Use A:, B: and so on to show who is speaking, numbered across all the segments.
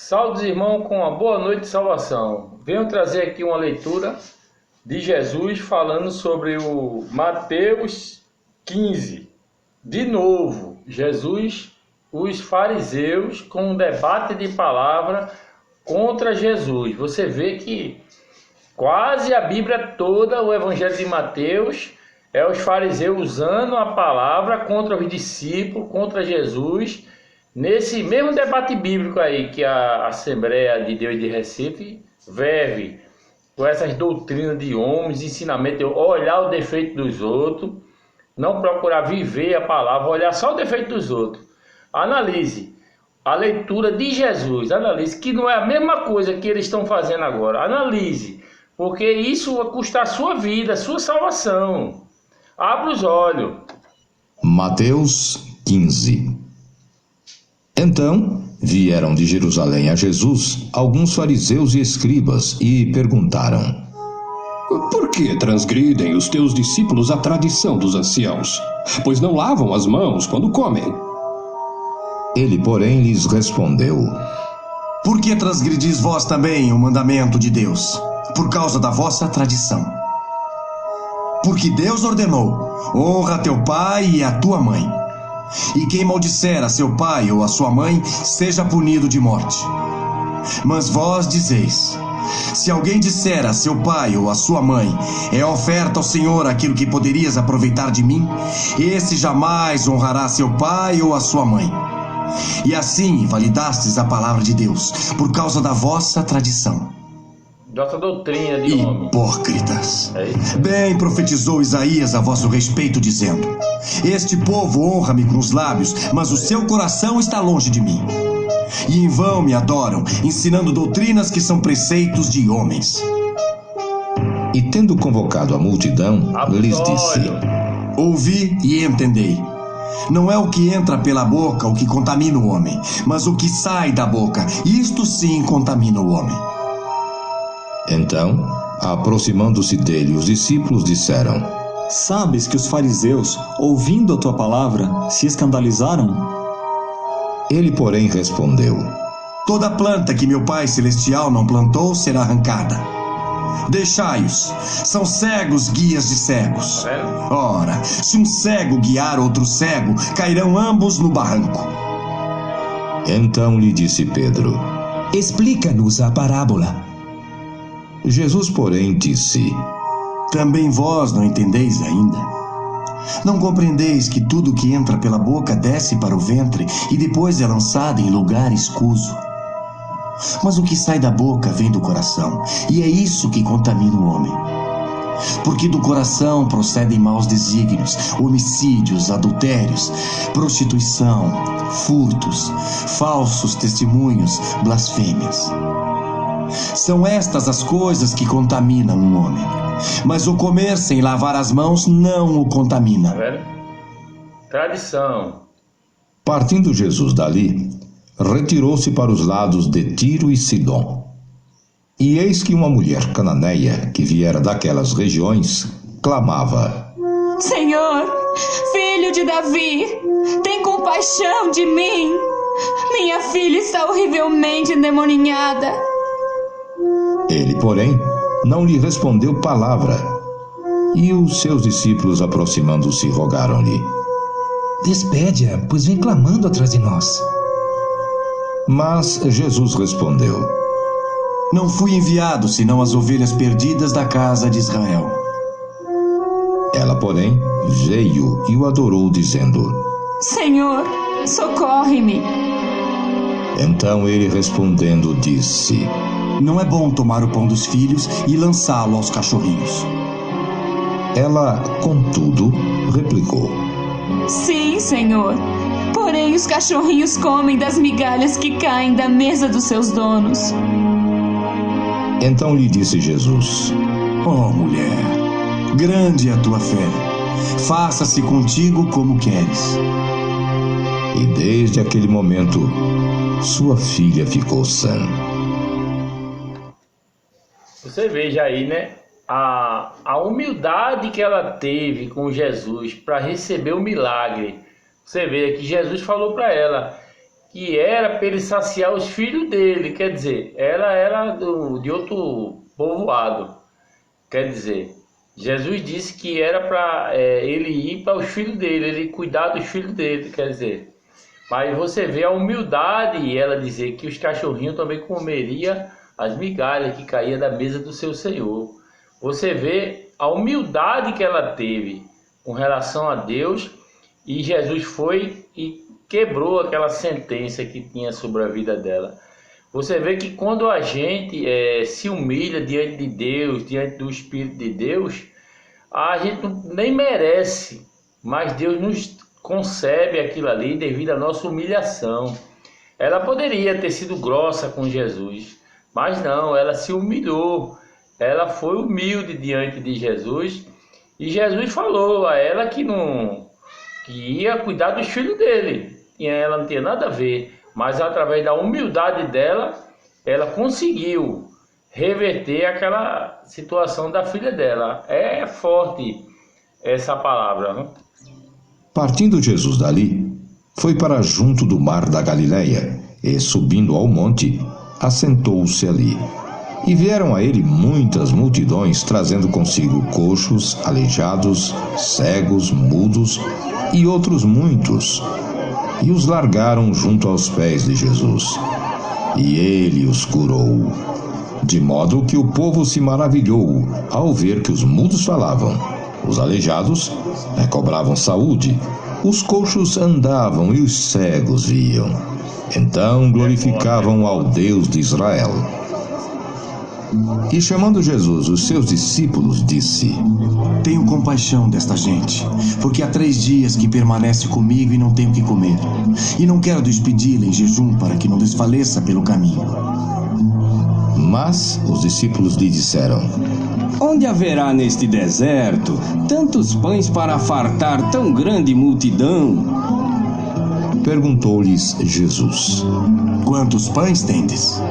A: Saudos irmãos com uma boa noite de salvação. Venho trazer aqui uma leitura de Jesus falando sobre o Mateus 15. De novo, Jesus, os fariseus com um debate de palavra contra Jesus. Você vê que quase a Bíblia toda, o Evangelho de Mateus, é os fariseus usando a palavra contra os discípulos, contra Jesus. Nesse mesmo debate bíblico aí que a Assembleia de Deus de Recife vive, com essas doutrinas de homens, ensinamento de olhar o defeito dos outros, não procurar viver a palavra, olhar só o defeito dos outros. Analise a leitura de Jesus, analise que não é a mesma coisa que eles estão fazendo agora. Analise, porque isso vai custar a sua vida, a sua salvação. Abra os olhos.
B: Mateus 15. Então vieram de Jerusalém a Jesus alguns fariseus e escribas e perguntaram:
C: Por que transgridem os teus discípulos a tradição dos anciãos? Pois não lavam as mãos quando comem.
B: Ele, porém, lhes respondeu:
D: Por que transgredis vós também o mandamento de Deus? Por causa da vossa tradição. Porque Deus ordenou: honra teu pai e a tua mãe. E quem maldisser a seu pai ou a sua mãe, seja punido de morte. Mas vós dizeis: se alguém disser a seu pai ou a sua mãe, é oferta ao Senhor aquilo que poderias aproveitar de mim, esse jamais honrará seu pai ou a sua mãe. E assim invalidastes a palavra de Deus, por causa da vossa tradição.
A: Nossa doutrina de homem.
D: Hipócritas! Bem profetizou Isaías a vosso respeito, dizendo: este povo honra-me com os lábios, mas o seu coração está longe de mim. E em vão me adoram, ensinando doutrinas que são preceitos de homens.
B: E tendo convocado a multidão, lhes disse:
D: ouvi e entendei. Não é o que entra pela boca o que contamina o homem, mas o que sai da boca, isto sim contamina o homem.
B: Então, aproximando-se dele, os discípulos disseram:
E: Sabes que os fariseus, ouvindo a tua palavra, se escandalizaram?
B: Ele, porém, respondeu:
D: toda planta que meu Pai Celestial não plantou será arrancada. Deixai-os, são cegos guias de cegos. Ora, se um cego guiar outro cego, cairão ambos no barranco.
B: Então lhe disse Pedro:
F: explica-nos a parábola.
B: Jesus, porém, disse:
D: também vós não entendeis ainda? Não compreendeis que tudo que entra pela boca desce para o ventre e depois é lançado em lugar escuso? Mas o que sai da boca vem do coração, e é isso que contamina o homem. Porque do coração procedem maus desígnios, homicídios, adultérios, prostituição, furtos, falsos testemunhos, blasfêmias. São estas as coisas que contaminam um homem. Mas o comer sem lavar as mãos não o contamina.
A: Tradição.
B: Partindo Jesus dali, retirou-se para os lados de Tiro e Sidom. E eis que uma mulher cananeia, que viera daquelas regiões, clamava:
G: Senhor, filho de Davi, tem compaixão de mim. Minha filha está horrivelmente endemoninhada.
B: Ele, porém, não lhe respondeu palavra. E os seus discípulos, aproximando-se, rogaram-lhe:
F: despede-a, pois vem clamando atrás de nós.
B: Mas Jesus respondeu:
D: não fui enviado senão as ovelhas perdidas da casa de Israel.
B: Ela, porém, veio e o adorou, dizendo:
G: Senhor, socorre-me.
B: Então ele, respondendo, disse:
D: não é bom tomar o pão dos filhos e lançá-lo aos cachorrinhos.
B: Ela, contudo, replicou:
G: sim, Senhor. Porém, os cachorrinhos comem das migalhas que caem da mesa dos seus donos.
B: Então lhe disse Jesus:
D: ó mulher, grande é a tua fé. Faça-se contigo como queres.
B: E desde aquele momento, sua filha ficou sã.
A: Você veja aí, né? A humildade que ela teve com Jesus para receber o milagre. Você vê que Jesus falou para ela que era para ele saciar os filhos dele, quer dizer, ela era de outro povoado, quer dizer, Jesus disse que era para ele ir para os filhos dele, ele cuidar dos filhos dele, quer dizer, mas você vê a humildade e ela dizer que os cachorrinhos também comeriam as migalhas que caíam da mesa do seu Senhor. Você vê a humildade que ela teve com relação a Deus, e Jesus foi e quebrou aquela sentença que tinha sobre a vida dela. Você vê que quando a gente se humilha diante de Deus, diante do Espírito de Deus, a gente nem merece, mas Deus nos concebe aquilo ali devido à nossa humilhação. Ela poderia ter sido grossa com Jesus, mas não, ela se humilhou, ela foi humilde diante de Jesus, e Jesus falou a ela que ia cuidar dos filhos dele, e ela não tinha nada a ver, mas através da humildade dela, ela conseguiu reverter aquela situação da filha dela. É forte essa palavra, né?
B: Partindo Jesus dali, foi para junto do mar da Galileia, e subindo ao monte, assentou-se ali. E vieram a ele muitas multidões, trazendo consigo coxos, aleijados, cegos, mudos e outros muitos. E os largaram junto aos pés de Jesus. E ele os curou. De modo que o povo se maravilhou ao ver que os mudos falavam, os aleijados recobravam saúde, os coxos andavam e os cegos viam. Então glorificavam ao Deus de Israel. E chamando Jesus os seus discípulos, disse:
D: Tenho compaixão desta gente, porque há 3 dias que permanece comigo e não tenho o que comer. E não quero despedi-la em jejum para que não desfaleça pelo caminho.
B: Mas os discípulos lhe disseram:
H: Onde haverá neste deserto tantos pães para fartar tão grande multidão?
B: Perguntou-lhes Jesus:
D: Quantos pães tendes?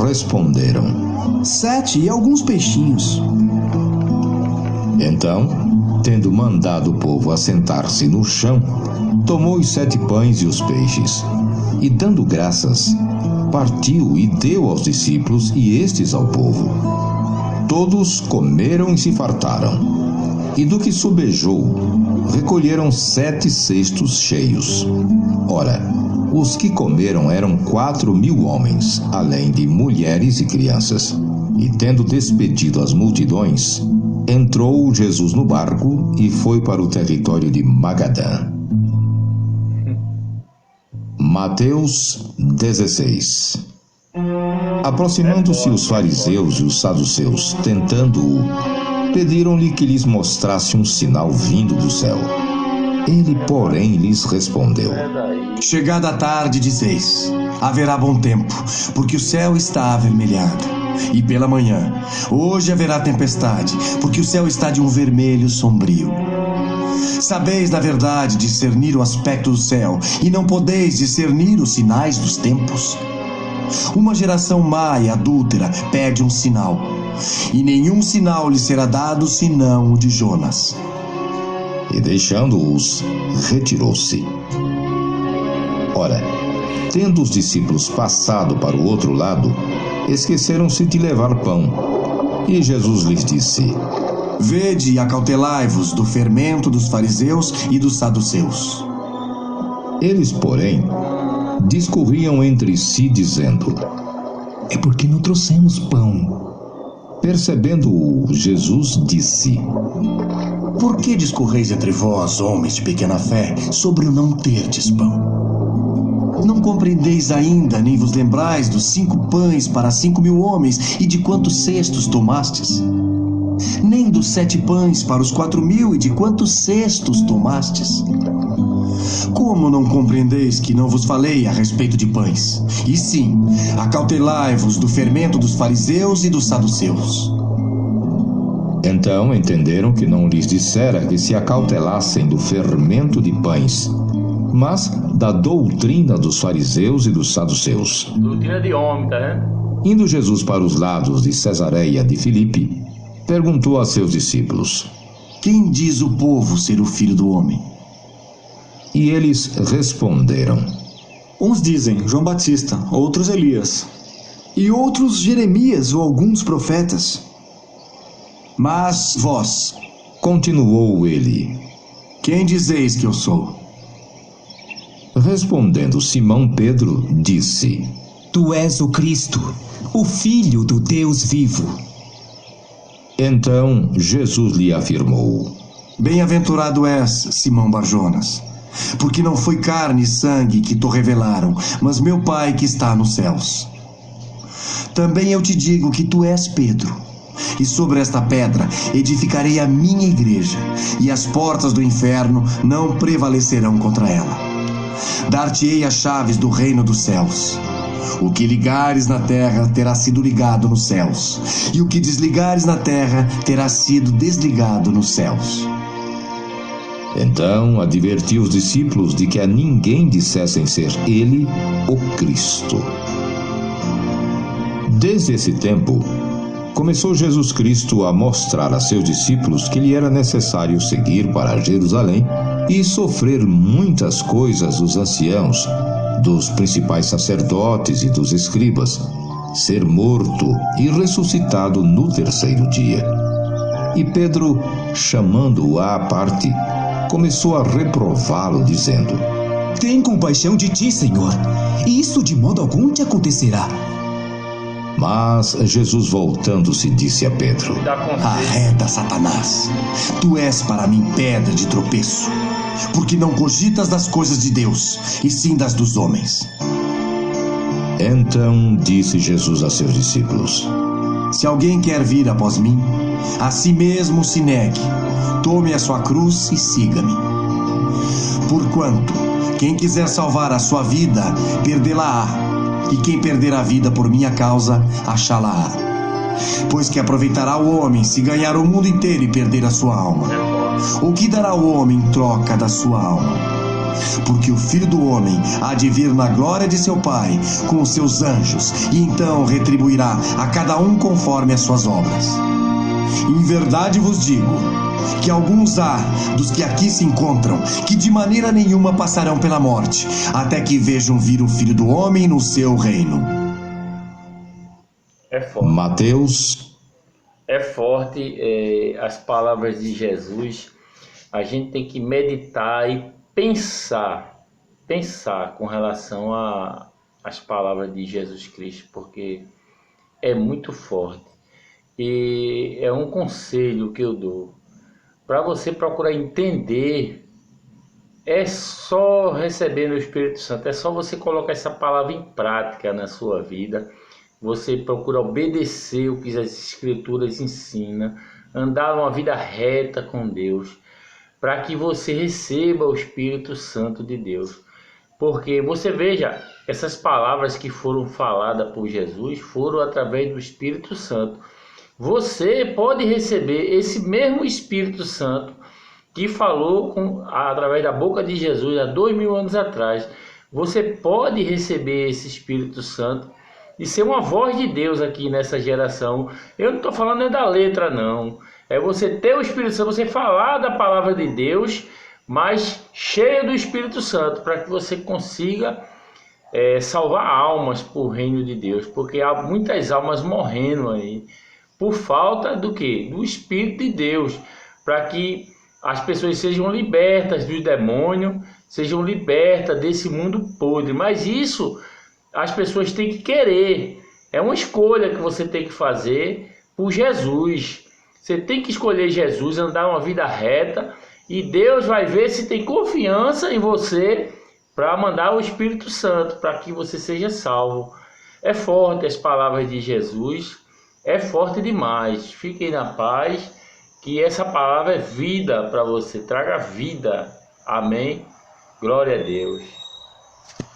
B: Responderam:
D: 7 e alguns peixinhos.
B: Então, tendo mandado o povo assentar-se no chão, tomou os 7 pães e os peixes, e dando graças, partiu e deu aos discípulos e estes ao povo. Todos comeram e se fartaram. E do que sobejou, recolheram 7 cestos cheios. Ora, os que comeram eram 4.000 homens, além de mulheres e crianças. E tendo despedido as multidões, entrou Jesus no barco e foi para o território de Magadã. Mateus 16. Aproximando-se os fariseus e os saduceus, tentando-o, pediram-lhe que lhes mostrasse um sinal vindo do céu. Ele, porém, lhes respondeu:
D: Chegada a tarde, dizeis: haverá bom tempo, porque o céu está avermelhado. E pela manhã: hoje haverá tempestade, porque o céu está de um vermelho sombrio. Sabeis, na verdade, discernir o aspecto do céu, e não podeis discernir os sinais dos tempos? Uma geração má e adúltera pede um sinal, e nenhum sinal lhe será dado senão o de Jonas.
B: E deixando-os, retirou-se. Ora, tendo os discípulos passado para o outro lado, esqueceram-se de levar pão. E Jesus lhes disse:
D: Vede e acautelai-vos do fermento dos fariseus e dos saduceus.
B: Eles, porém, discorriam entre si, dizendo:
F: É porque não trouxemos pão.
B: Percebendo-o, Jesus disse:
D: Por que discorreis entre vós, homens de pequena fé, sobre o não terdes pão? Não compreendeis ainda, nem vos lembrais dos 5 pães para 5.000 homens e de quantos cestos tomastes? Nem dos 7 pães para os 4.000 e de quantos cestos tomastes? Como não compreendeis que não vos falei a respeito de pães? E sim, acautelai-vos do fermento dos fariseus e dos saduceus.
B: Então entenderam que não lhes dissera que se acautelassem do fermento de pães, mas da doutrina dos fariseus e dos saduceus.
A: Doutrina de homem, tá vendo?
B: Indo Jesus para os lados de Cesareia de Filipe, perguntou a seus discípulos:
D: Quem diz o povo ser o Filho do Homem?
B: E eles responderam:
E: Uns dizem João Batista, outros Elias.
D: E outros Jeremias ou alguns profetas. Mas vós,
B: continuou ele.
D: Quem dizeis que eu sou?
B: Respondendo Simão Pedro, disse:
F: Tu és o Cristo, o Filho do Deus vivo.
B: Então Jesus lhe afirmou:
D: Bem-aventurado és, Simão Barjonas, porque não foi carne e sangue que te revelaram, mas meu Pai que está nos céus. Também eu te digo que tu és Pedro, e sobre esta pedra edificarei a minha igreja, e as portas do inferno não prevalecerão contra ela. Dar-te-ei as chaves do reino dos céus. O que ligares na terra terá sido ligado nos céus, e o que desligares na terra terá sido desligado nos céus.
B: Então advertiu os discípulos de que a ninguém dissessem ser ele o Cristo. Desde esse tempo, começou Jesus Cristo a mostrar a seus discípulos que lhe era necessário seguir para Jerusalém e sofrer muitas coisas dos anciãos, dos principais sacerdotes e dos escribas, ser morto e ressuscitado no terceiro dia. E Pedro, chamando-o à parte, começou a reprová-lo, dizendo:
F: Tem compaixão de ti, Senhor, e isso de modo algum te acontecerá.
B: Mas Jesus, voltando-se, disse a Pedro:
D: Arreda, Satanás, tu és para mim pedra de tropeço, porque não cogitas das coisas de Deus, e sim das dos homens.
B: Então disse Jesus a seus discípulos:
D: Se alguém quer vir após mim, a si mesmo se negue, tome a sua cruz e siga-me. Porquanto, quem quiser salvar a sua vida, perdê-la-á, e quem perder a vida por minha causa, achá-la-á. Pois que aproveitará o homem se ganhar o mundo inteiro e perder a sua alma? Ou que dará o homem em troca da sua alma? Porque o Filho do Homem há de vir na glória de seu Pai com os seus anjos, e então retribuirá a cada um conforme as suas obras. Em verdade vos digo que alguns há dos que aqui se encontram que de maneira nenhuma passarão pela morte, até que vejam vir o Filho do Homem no seu reino.
A: É forte.
B: Mateus.
A: É forte as palavras de Jesus. A gente tem que meditar e pensar com relação às palavras de Jesus Cristo, porque é muito forte. E é um conselho que eu dou. Para você procurar entender, é só recebendo o Espírito Santo, é só você colocar essa palavra em prática na sua vida. Você procura obedecer o que as Escrituras ensinam, andar uma vida reta com Deus, para que você receba o Espírito Santo de Deus. Porque você veja, essas palavras que foram faladas por Jesus foram através do Espírito Santo. Você pode receber esse mesmo Espírito Santo que falou através da boca de Jesus há 2000 anos atrás. Você pode receber esse Espírito Santo e ser uma voz de Deus aqui nessa geração. Eu não estou falando da letra, não. É você ter o Espírito Santo, você falar da palavra de Deus, mas cheio do Espírito Santo, para que você consiga salvar almas para o reino de Deus. Porque há muitas almas morrendo aí por falta do quê? Do Espírito de Deus, para que as pessoas sejam libertas dos demônios, sejam libertas desse mundo podre. Mas isso as pessoas têm que querer. É uma escolha que você tem que fazer por Jesus. Você tem que escolher Jesus, andar uma vida reta, e Deus vai ver se tem confiança em você para mandar o Espírito Santo, para que você seja salvo. É forte as palavras de Jesus. É forte demais. Fiquem na paz, que essa palavra é vida para você. Traga vida. Amém. Glória a Deus.